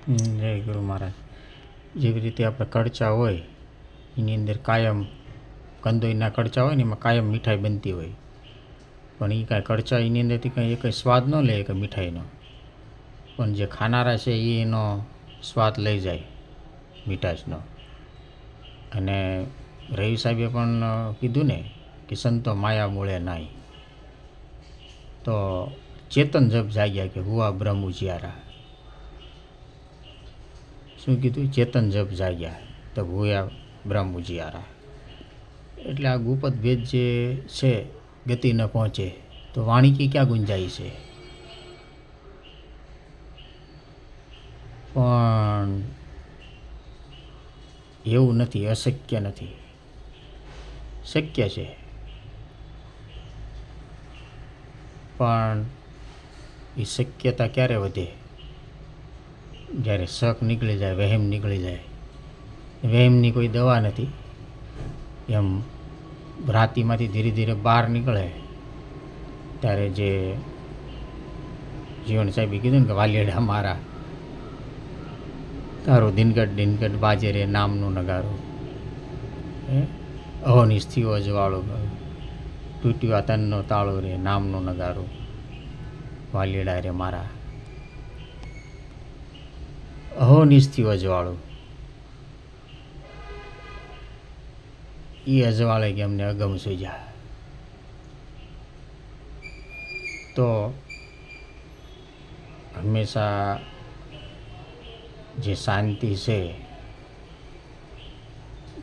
જય ગુરુ મહારાજ. જેવી રીતે આપણે કડચા હોય એની અંદર કાયમ કંદોઈના કડચા હોય ને એમાં કાયમ મીઠાઈ બનતી હોય, પણ એ કાંઈ કડચા એની અંદરથી કંઈ એ કંઈ સ્વાદ ન લે કે મીઠાઈનો, પણ જે ખાનારા છે એ એનો સ્વાદ લઈ જાય મીઠાશનો. અને રવિ સાહેબે પણ કીધું ને કે સંતો માયા મૂળે નાય, તો ચેતન જબ જાગ્યા કે હુઆ બ્રહ્મ ઉજિયારા. શું કીધું? ચેતન જબ જાગ્યા તબ હુયા બ્રહ્મ ઉજિયારા. એટલે આ ગુપત ભેદ જે છે ગતિ ન પહોંચે તો વાણી કી ક્યાં ગુંજાઈ છે. પણ એવું નથી, અશક્ય નથી, શક્ય છે. પણ એ શક્યતા ક્યારે વધે? જ્યારે શક નીકળી જાય, વહેમ નીકળી જાય. વહેમની કોઈ દવા નથી. એમ ભ્રાંતિમાંથી ધીરે ધીરે બહાર નીકળે ત્યારે જે જીવન સાહેબે કીધું ને કે વાલિયડા મારા, તારો દિનગઢ દિનગઢ બાજે રે નામનું નગારું, અહોની સ્થિઓ અજવાળો, તૂટ્યું આ તનનો તાળો રે નામનું નગારું, વાલિયડા રે મારા, અહોની સ્થિઓ અજવાળું. એ અજવાળે કે અમને અગમ સૂજ્યા. તો હંમેશા જે શાંતિ છે,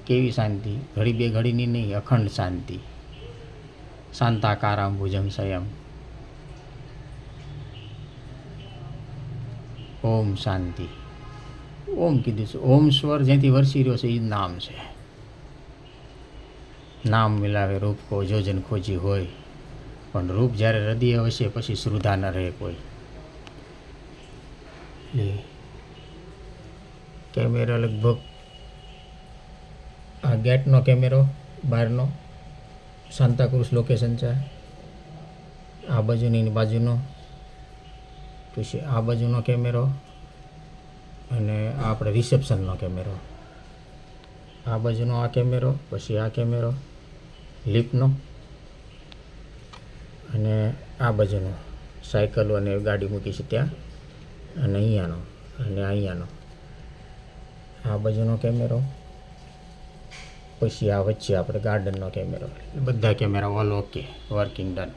કેવી શાંતિ? ઘડી બે ઘડીની નહીં, અખંડ શાંતિ. શાંતાકારામ ભુજંગ સંયમ. ઓમ શાંતિ. ઓમ કીધું છે. ઓમ સ્વર જ્યાંથી વરસી રહ્યો છે એ જ નામ છે. નામ મિલાવે રૂપ કો જોજન ખોજી હોય, પણ રૂપ જ્યારે હૃદય વસે પછી શ્રુધા ન રહે કોઈ. કેમેરા લગભગ આ ગેટનો કેમેરો બહારનો સાંતાક્રુઝ લોકેશન છે. આ બાજુની બાજુનો, પછી આ બાજુનો કેમેરો, અને આ આપણે રિસેપ્શનનો કેમેરો. આ બાજુનો આ કેમેરો, પછી આ કેમેરો લિફ્ટનો, અને આ બાજુનો સાયકલ અને ગાડી મૂકી છે ત્યાં, અને અહીંયાનો, અને અહીંયાનો આ બાજુનો કેમેરો, પછી આ વચ્ચે આપણે ગાર્ડનનો કેમેરો. બધા camera all okay, working done.